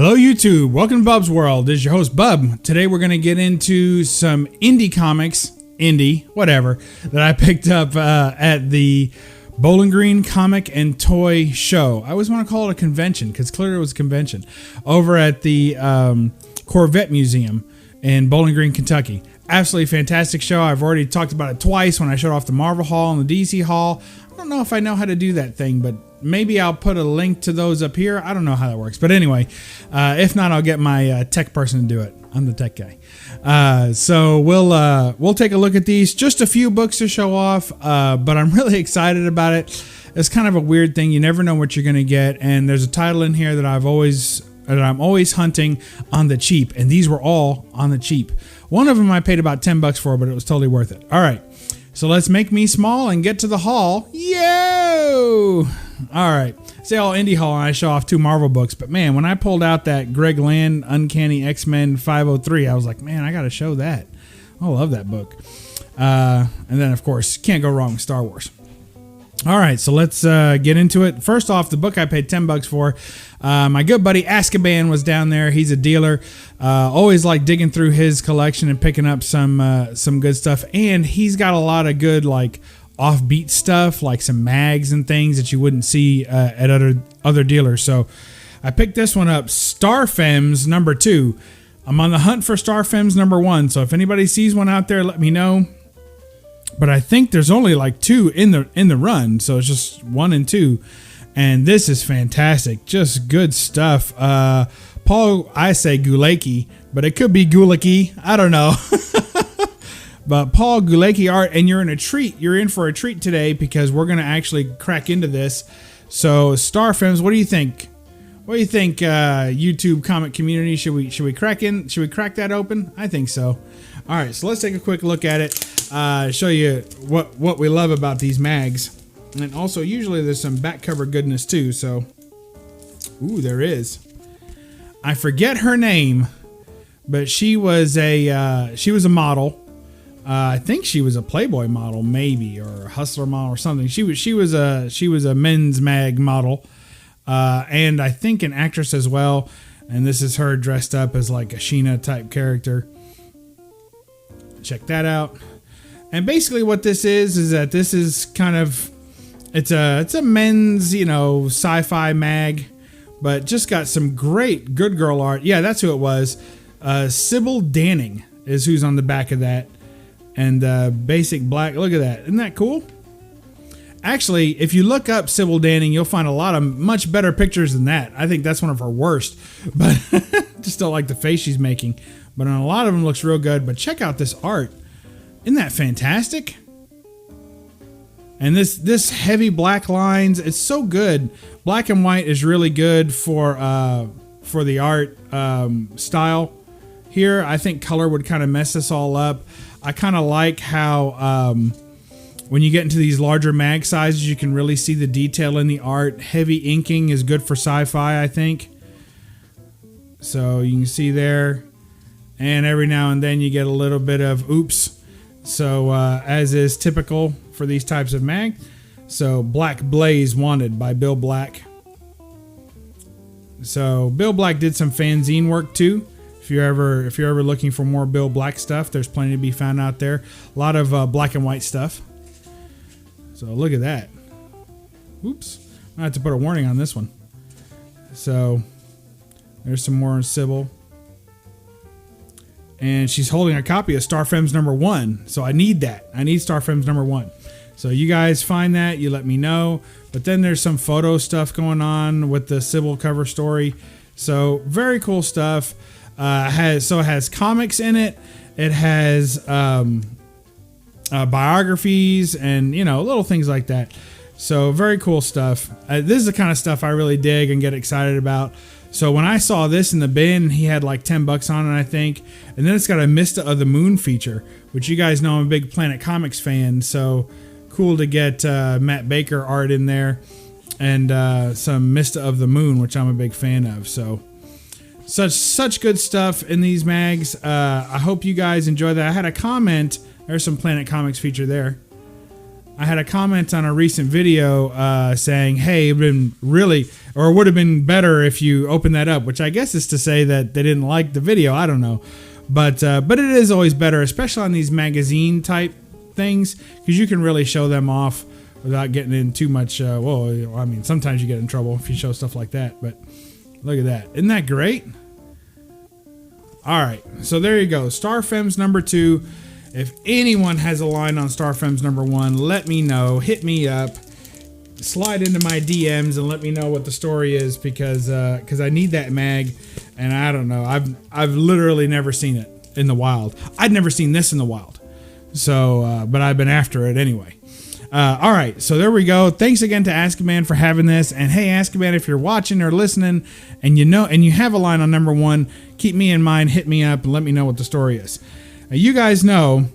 Hello YouTube, welcome to Bub's World. This is your host Bub. Today we're going to get into some indie comics, whatever, that I picked up at the Bowling Green Comic and Toy Show. I always want to call it a convention because clearly it was a convention. Over at the Corvette Museum in Bowling Green, Kentucky. Absolutely fantastic show. I've already talked about it twice when I showed off the Marvel Hall and the DC Hall. I don't know if I know how to do that thing, but maybe I'll put a link to those up here. I don't know how that works. But anyway, if not, I'll get my tech person to do it. I'm the tech guy. So we'll take a look at these. Just a few books to show off, but I'm really excited about it. It's kind of a weird thing. You never know what you're going to get. And there's a title in here that I'm always hunting on the cheap. And these were all on the cheap. One of them I paid about $10 for, but it was totally worth it. All right. So let's make me small and get to the haul. Yo! All right. Say all indie haul and I show off 2 Marvel books. But man, when I pulled out that Greg Land Uncanny X-Men 503, I was like, man, I got to show that. I love that book. And then, of course, can't go wrong with Star Wars. All right, so let's get into it. First off, the book I paid $10 for. My good buddy Azkaban was down there. He's a dealer. Always like digging through his collection and picking up some good stuff. And he's got a lot of good like offbeat stuff, like some mags and things that you wouldn't see at other dealers. So I picked this one up, Star Femmes number 2. I'm on the hunt for Star Femmes number 1. So if anybody sees one out there, let me know. But I think there's only like 2 in the run, so it's just 1 and 2, and this is fantastic, just good stuff. I say Gulaki, but it could be Gulaki. I don't know. But Paul Gulaki art, and you're in for a treat today because we're gonna actually crack into this. So Star Femmes, what do you think? What do you think, YouTube comic community? Should we crack that open? I think so. All right, so let's take a quick look at it. Show you what we love about these mags, and also usually there's some back cover goodness too. So, ooh, there is. I forget her name, but she was a model. I think she was a Playboy model, maybe, or a Hustler model or something. She was a men's mag model, and I think an actress as well. And this is her dressed up as like a Sheena type character. Check that out. And basically what this is that this is kind of, it's a men's, sci-fi mag, but just got some great good girl art. Yeah, that's who it was. Sybil Danning is who's on the back of that. And basic black, look at that. Isn't that cool? Actually, if you look up Sybil Danning, you'll find a lot of much better pictures than that. I think that's one of her worst, but just don't like the face she's making. But on a lot of them looks real good. But check out this art. Isn't that fantastic? And this heavy black lines, it's so good. Black and white is really good for the art style. Here, I think color would kind of mess this all up. I kind of like how when you get into these larger mag sizes, you can really see the detail in the art. Heavy inking is good for sci-fi, I think. So you can see there. And every now and then you get a little bit of oops. So as is typical for these types of mag. So Black Blaze Wanted by Bill Black. So Bill Black did some fanzine work too. If you're ever looking for more Bill Black stuff, there's plenty to be found out there. A lot of black and white stuff. So look at that. Oops. I have to put a warning on this one. So there's some more on Sybil. And she's holding a copy of Star Femmes number 1. So I need that. I need Star Femmes number 1. So you guys find that, you let me know. But then there's some photo stuff going on with the Sybil cover story. So very cool stuff. It has comics in it. It has biographies and little things like that. So very cool stuff. This is the kind of stuff I really dig and get excited about. So when I saw this in the bin, he had like $10 on it, I think. And then it's got a Mista of the Moon feature, which you guys know I'm a big Planet Comics fan. So cool to get Matt Baker art in there and some Mista of the Moon, which I'm a big fan of. So such good stuff in these mags. I hope you guys enjoy that. I had a comment. There's some Planet Comics feature there. I had a comment on a recent video saying, hey, it would have been better if you opened that up, which I guess is to say that they didn't like the video. I don't know. But it is always better, especially on these magazine type things, because you can really show them off without getting in too much. Well, I mean, sometimes you get in trouble if you show stuff like that. But look at that. Isn't that great? All right. So there you go. Star Femmes number 2. If anyone has a line on Star Femmes number 1, let me know. Hit me up. Slide into my DMs and let me know what the story is, because I need that mag, and I don't know. I've literally never seen it in the wild. I'd never seen this in the wild. So, but I've been after it anyway. All right, so there we go. Thanks again to Ask a Man for having this. And hey, Ask a Man, if you're watching or listening and you have a line on number 1, keep me in mind. Hit me up and let me know what the story is. Now, you guys know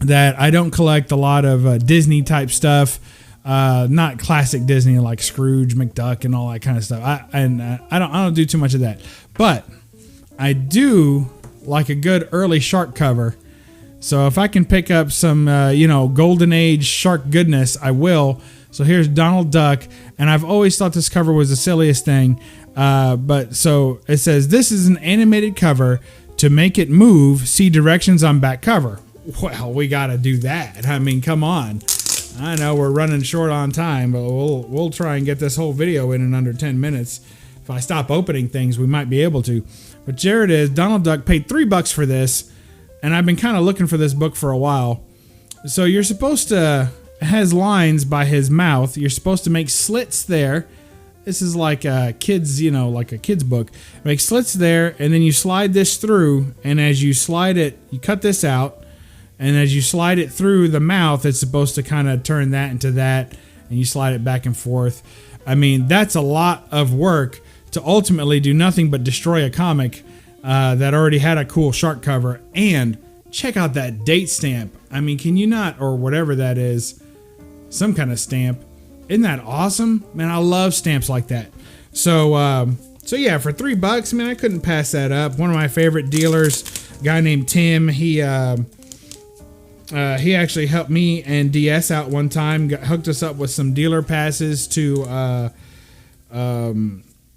that I don't collect a lot of Disney type stuff. Not classic Disney like Scrooge, McDuck, and all that kind of stuff. I don't do too much of that. But I do like a good early shark cover. So if I can pick up some, golden age shark goodness, I will. So here's Donald Duck, and I've always thought this cover was the silliest thing. But so it says, this is an animated cover. To make it move, see directions on back cover. Well, we got to do that. I mean, come on. I know we're running short on time, but we'll try and get this whole video in under 10 minutes. If I stop opening things, we might be able to. But here it is. Donald Duck paid $3 for this. And I've been kind of looking for this book for a while. So you're supposed to, it has lines by his mouth. You're supposed to make slits there. This is like a kid's, like a kid's book. Make slits there, and then you slide this through. And as you slide it, you cut this out. And as you slide it through the mouth, it's supposed to kind of turn that into that. And you slide it back and forth. I mean, that's a lot of work to ultimately do nothing but destroy a comic that already had a cool shark cover. And check out that date stamp. I mean, can you not, or whatever that is, some kind of stamp. Isn't that awesome? Man, I love stamps like that. So yeah, for $3, man, I couldn't pass that up. One of my favorite dealers, a guy named Tim, he actually helped me and DS out one time, hooked us up with some dealer passes to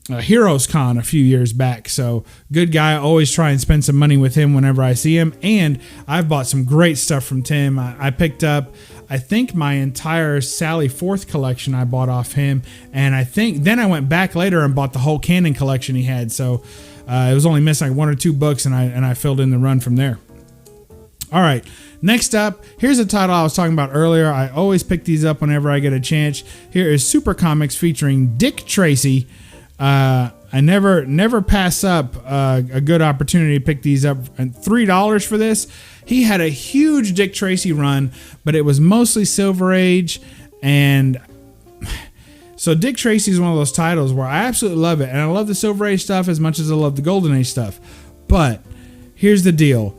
Heroes Con a few years back. So good guy. Always try and spend some money with him whenever I see him. And I've bought some great stuff from Tim. I picked up, I think, my entire Sally Forth collection I bought off him. And I think then I went back later and bought the whole Canon collection he had. So it was only missing like 1 or 2 books, and I filled in the run from there. All right. Next up, here's a title I was talking about earlier. I always pick these up whenever I get a chance. Here is Super Comics featuring Dick Tracy. I never pass up a good opportunity to pick these up. And $3 for this. He had a huge Dick Tracy run, but it was mostly Silver Age. And so Dick Tracy is one of those titles where I absolutely love it. And I love the Silver Age stuff as much as I love the Golden Age stuff. But here's the deal.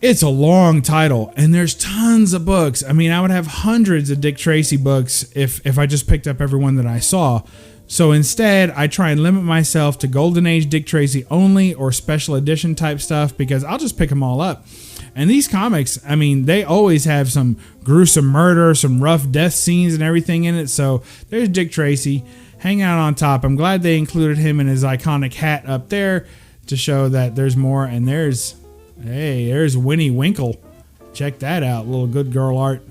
It's a long title, and there's tons of books. I mean, I would have hundreds of Dick Tracy books if I just picked up every one that I saw. So instead, I try and limit myself to Golden Age Dick Tracy only, or special edition type stuff, because I'll just pick them all up. And these comics, I mean, they always have some gruesome murder, some rough death scenes and everything in it. So there's Dick Tracy hanging out on top. I'm glad they included him in his iconic hat up there to show that there's more. And there's Winnie Winkle. Check that out. Little good girl art.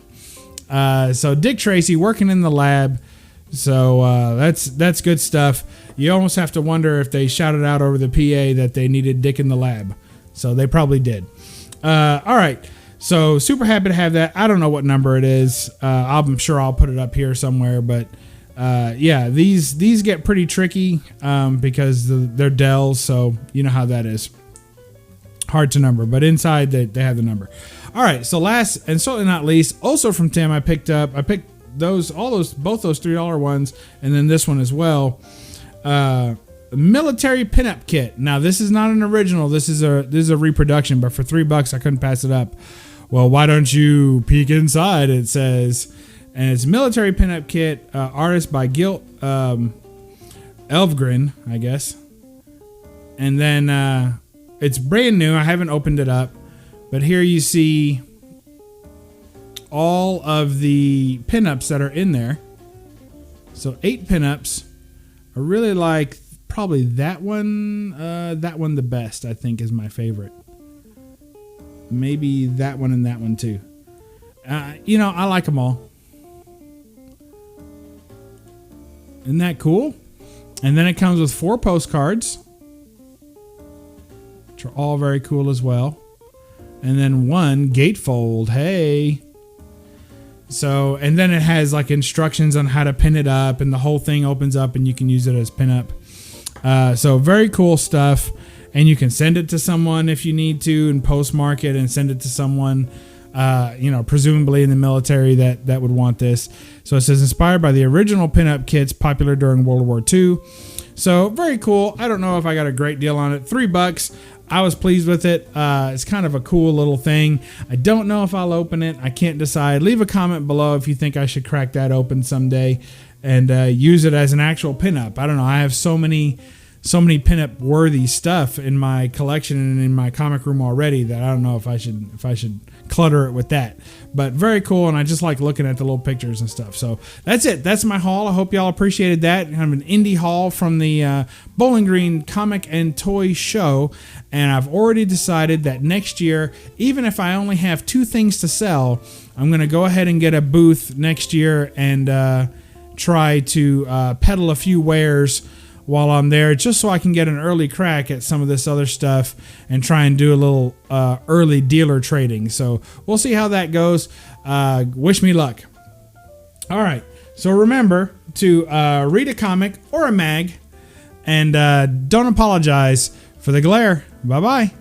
So Dick Tracy working in the lab. So that's good stuff. You almost have to wonder if they shouted out over the PA that they needed Dick in the lab. So they probably did. All right. So super happy to have that. I don't know what number it is. I'm sure I'll put it up here somewhere. But yeah, these get pretty tricky because they're Dells. So you know how that is. Hard to number, but inside they have the number. All right, so last and certainly not least, also from Tim, I picked both those $3 ones, and then this one as well. Military pinup kit. Now this is not an original. This is a reproduction, but for $3 I couldn't pass it up. Well, why don't you peek inside? It says, and it's military pinup kit, artist by Gilt Elvgren, I guess, and then. It's brand new. I haven't opened it up. But here you see all of the pinups that are in there. So 8 pinups. I really like probably that one. That one the best, I think, is my favorite. Maybe that one and that one too. I like them all. Isn't that cool? And then it comes with 4 postcards, which are all very cool as well. And then 1 gatefold. Hey. So, and then it has like instructions on how to pin it up, and the whole thing opens up and you can use it as pinup. So very cool stuff. And you can send it to someone if you need to, and postmark it and send it to someone, presumably in the military that would want this. So it says inspired by the original pinup kits popular during World War II. So very cool. I don't know if I got a great deal on it. $3. I was pleased with it. It's kind of a cool little thing. I don't know if I'll open it. I can't decide. Leave a comment below if you think I should crack that open someday and use it as an actual pinup. I don't know. I have so many pinup worthy stuff in my collection and in my comic room already that I don't know if I should clutter it with that. But very cool, and I just like looking at the little pictures and stuff. So that's it. That's my haul. I hope y'all appreciated that. Kind of an indie haul from the Bowling Green Comic and Toy Show. And I've already decided that next year, even if I only have 2 things to sell, I'm going to go ahead and get a booth next year and try to peddle a few wares while I'm there, just so I can get an early crack at some of this other stuff and try and do a little early dealer trading. So we'll see how that goes. Wish me luck. All right. So remember to read a comic or a mag, and don't apologize for the glare. Bye-bye.